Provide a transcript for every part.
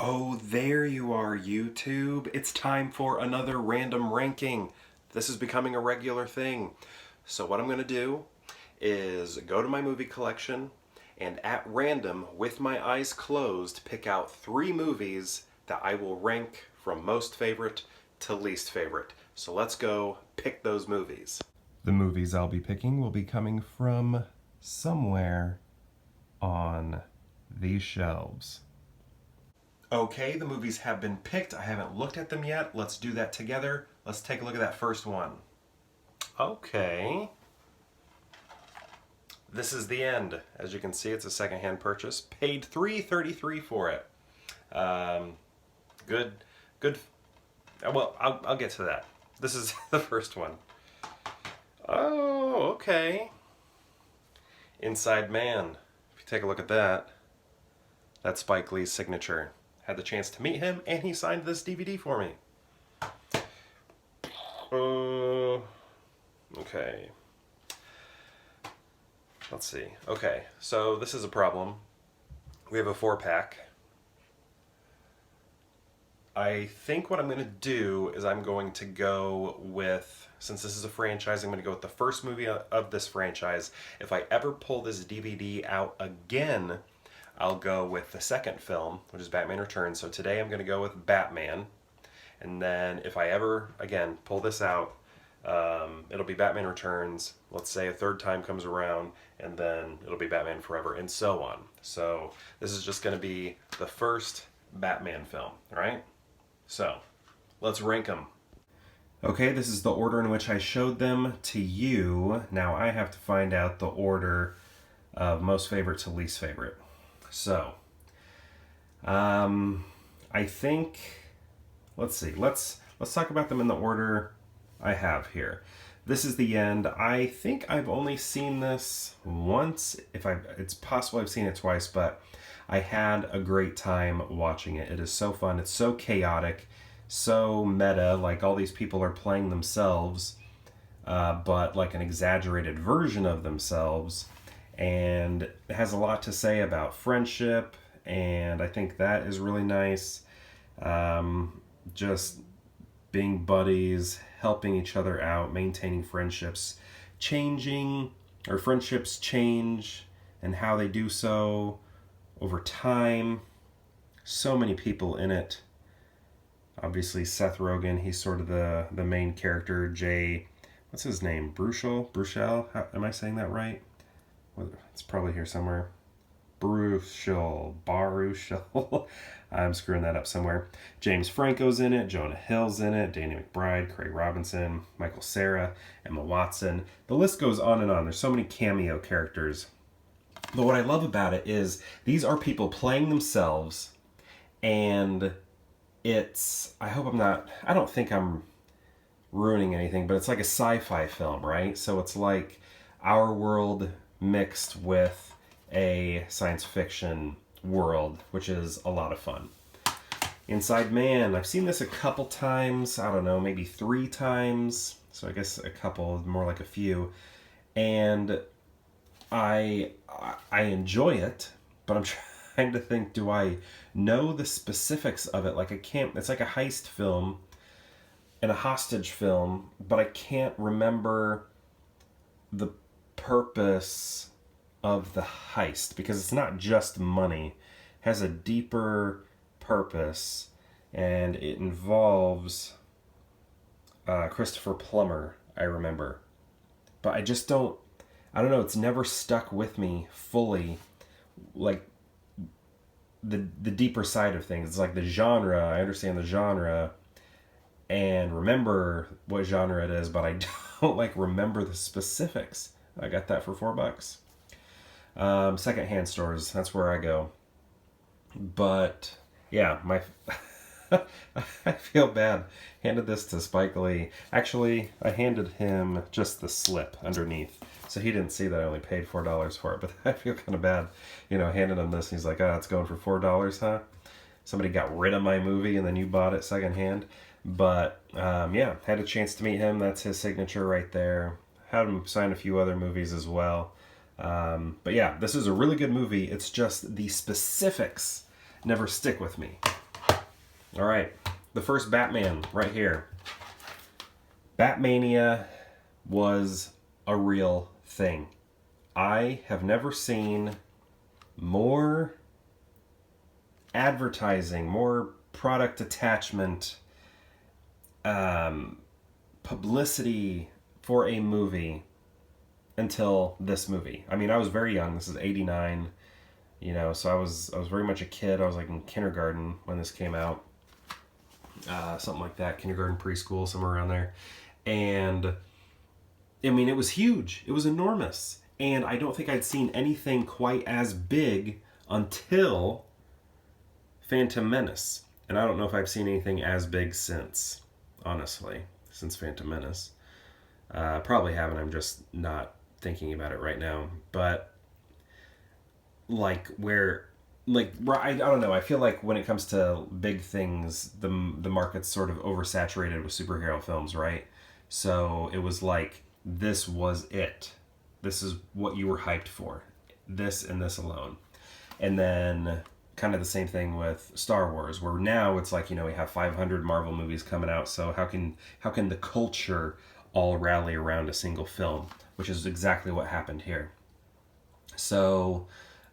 Oh, there you are, YouTube. It's time for another random ranking. This is becoming a regular thing. So what I'm going to do is go to my movie collection and at random, with my eyes closed, pick out 3 movies that I will rank from most favorite to least favorite. So let's go pick those movies. The movies I'll be picking will be coming from somewhere on these shelves. Okay, the movies have been picked. I haven't looked at them yet. Let's do that together. Let's take a look at that first one. Okay. This is the end. As you can see, it's a secondhand purchase. Paid $3.33 for it. Good. Well, I'll get to that. This is the first one. Oh, okay. Inside Man. If you take a look at that, that's Spike Lee's signature. Had the chance to meet him, and he signed this DVD for me. Okay. Let's see. Okay, so this is a problem. We have a 4-pack. I think what I'm going to do is I'm going to go with, since this is a franchise, I'm going to go with the first movie of this franchise. If I ever pull this DVD out again, I'll go with the second film, which is Batman Returns. So today I'm going to go with Batman. And then if I ever, again, pull this out, it'll be Batman Returns. Let's say a third time comes around, and then it'll be Batman Forever, and so on. So this is just going to be the first Batman film, all right? So let's rank them. Okay, this is the order in which I showed them to you. Now I have to find out the order of most favorite to least favorite. So, I think, let's see, let's talk about them in the order I have here. This is the end. I think I've only seen this once. It's possible I've seen it twice, but I had a great time watching it. It is so fun. It's so chaotic, so meta. Like all these people are playing themselves, but like an exaggerated version of themselves. And it has a lot to say about friendship, and I think that is really nice. Just being buddies, helping each other out, maintaining friendships, friendships change, and how they do so over time. So many people in it. Obviously Seth Rogen, he's sort of the main character. What's his name? Bruchel? Am I saying that right? It's probably here somewhere. Baruchel. I'm screwing that up somewhere. James Franco's in it, Jonah Hill's in it, Danny McBride, Craig Robinson, Michael Cera, Emma Watson. The list goes on and on. There's so many cameo characters. But what I love about it is these are people playing themselves, and I don't think I'm ruining anything, but it's like a sci-fi film, right? So it's like our world mixed with a science fiction world, which is a lot of fun. Inside Man, I've seen this a couple times. I don't know, maybe 3 times. So I guess a couple, more like a few. And I enjoy it, but I'm trying to think, do I know the specifics of it? Like it's like a heist film and a hostage film, but I can't remember the purpose of the heist, because it's not just money. It has a deeper purpose, and it involves Christopher Plummer, I remember. But I don't know, it's never stuck with me fully, like the deeper side of things. It's like the genre, I understand the genre and remember what genre it is, but I don't like remember the specifics. I got that for $4. Secondhand stores, that's where I go. But yeah, I feel bad. Handed this to Spike Lee. Actually, I handed him just the slip underneath, so he didn't see that I only paid $4 for it. But I feel kind of bad, handing him this. And he's like, it's going for $4, huh? Somebody got rid of my movie and then you bought it secondhand. But yeah, had a chance to meet him. That's his signature right there. Had him sign a few other movies as well. But yeah, this is a really good movie. It's just the specifics never stick with me. All right, the first Batman right here. Batmania was a real thing. I have never seen more advertising, more product attachment, publicity for a movie until this movie. I mean, I was very young. This is '89, so I was very much a kid. I was like in kindergarten when this came out, something like that, kindergarten, preschool, somewhere around there. And I mean, it was huge. It was enormous. And I don't think I'd seen anything quite as big until Phantom Menace. And I don't know if I've seen anything as big since, honestly, since Phantom Menace. Probably haven't. I'm just not thinking about it right now. But I don't know. I feel like when it comes to big things, the market's sort of oversaturated with superhero films, right? So it was like, this was it. This is what you were hyped for. This and this alone. And then kind of the same thing with Star Wars, where now it's like, we have 500 Marvel movies coming out, so how can the culture all rally around a single film, which is exactly what happened here. So,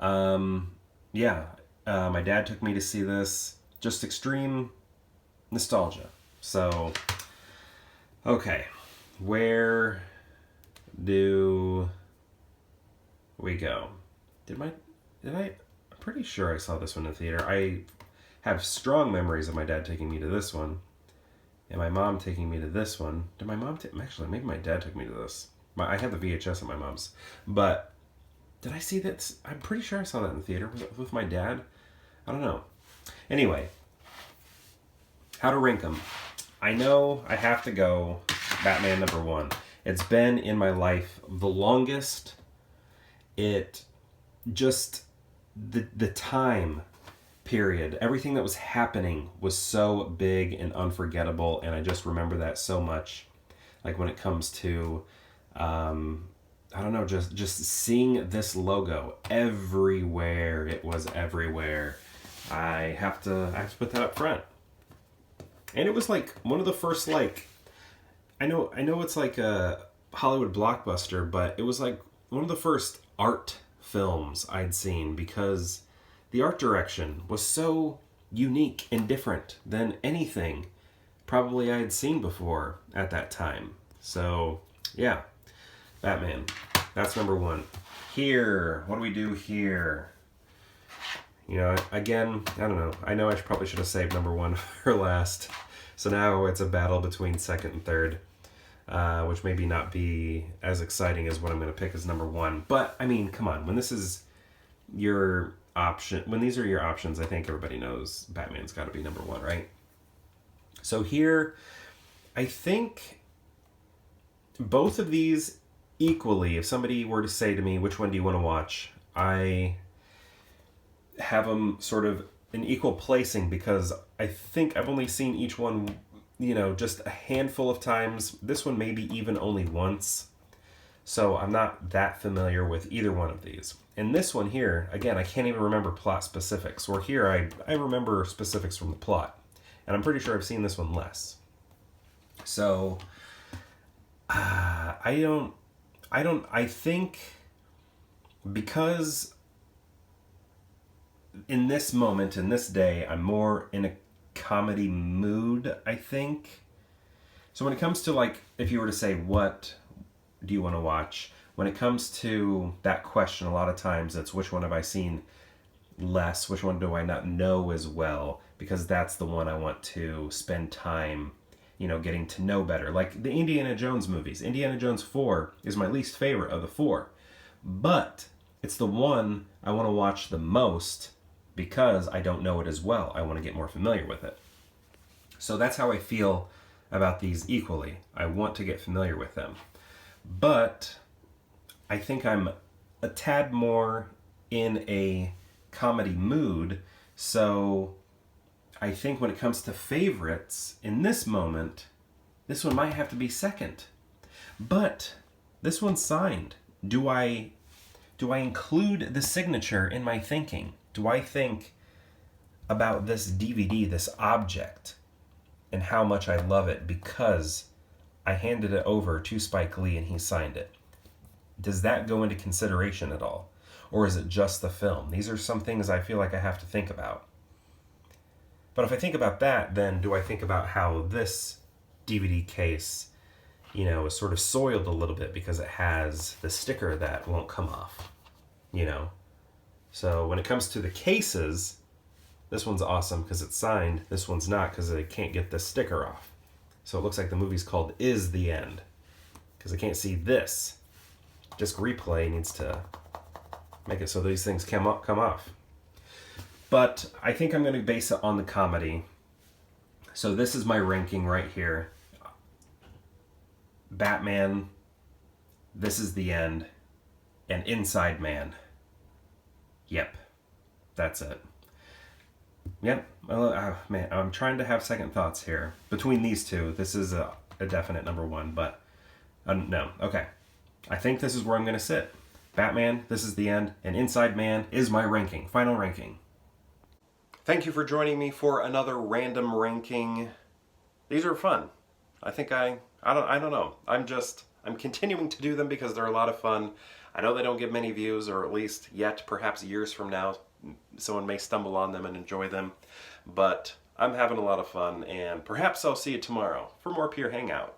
my dad took me to see this. Just extreme nostalgia. So, okay, where do we go? I'm pretty sure I saw this one in the theater. I have strong memories of my dad taking me to this one, and my mom taking me to this one. Did my mom actually, maybe my dad took me to this. I had the VHS at my mom's. But did I see that? I'm pretty sure I saw that in the theater with my dad. I don't know. Anyway, how to rank them. I know I have to go Batman number 1. It's been in my life the longest. It just, the time period, everything that was happening was so big and unforgettable, and I just remember that so much. Like when it comes to, I don't know, just seeing this logo everywhere. It was everywhere. I have to put that up front. And it was like one of the first, like, I know it's like a Hollywood blockbuster, but it was like one of the first art films I'd seen, because the art direction was so unique and different than anything probably I had seen before at that time. So, yeah, Batman. That's number 1. Here, what do we do here? Again, I don't know. I know I probably should have saved number 1 for last. So now it's a battle between second and third, which maybe not be as exciting as what I'm going to pick as number 1. But, I mean, come on. When this is your option, when these are your options, I think everybody knows Batman's got to be number 1, right? So here, I think both of these equally, if somebody were to say to me, which one do you want to watch? I have them sort of in equal placing, because I think I've only seen each one, just a handful of times. This one maybe even only once. So I'm not that familiar with either one of these. And this one here, again, I can't even remember plot specifics. Where here, I remember specifics from the plot. And I'm pretty sure I've seen this one less. So, I think because in this moment, in this day, I'm more in a comedy mood, I think. So when it comes to, like, if you were to say, what do you want to watch? When it comes to that question, a lot of times it's which one have I seen less? Which one do I not know as well? Because that's the one I want to spend time, getting to know better. Like the Indiana Jones movies. Indiana Jones 4 is my least favorite of the 4. But it's the one I want to watch the most, because I don't know it as well. I want to get more familiar with it. So that's how I feel about these equally. I want to get familiar with them. But I think I'm a tad more in a comedy mood. So I think when it comes to favorites, in this moment, this one might have to be second. But this one's signed. Do I include the signature in my thinking? Do I think about this DVD, this object, and how much I love it because I handed it over to Spike Lee and he signed it. Does that go into consideration at all? Or is it just the film? These are some things I feel like I have to think about. But if I think about that, then do I think about how this DVD case, is sort of soiled a little bit because it has the sticker that won't come off, So when it comes to the cases, this one's awesome because it's signed. This one's not because they can't get the sticker off. So it looks like the movie's called Is the End because I can't see this. Disc Replay needs to make it so these things come off. But I think I'm going to base it on the comedy. So this is my ranking right here. Batman, This Is the End, and Inside Man. Yep, that's it. Yep, man, I'm trying to have second thoughts here. Between these two, this is a definite number one, but no, okay. I think this is where I'm going to sit. Batman, This Is the End, and Inside Man is my ranking, final ranking. Thank you for joining me for another random ranking. These are fun. I think I don't know. I'm continuing to do them because they're a lot of fun. I know they don't get many views, or at least yet, perhaps years from now, someone may stumble on them and enjoy them. But I'm having a lot of fun, and perhaps I'll see you tomorrow for more Pure Hangout.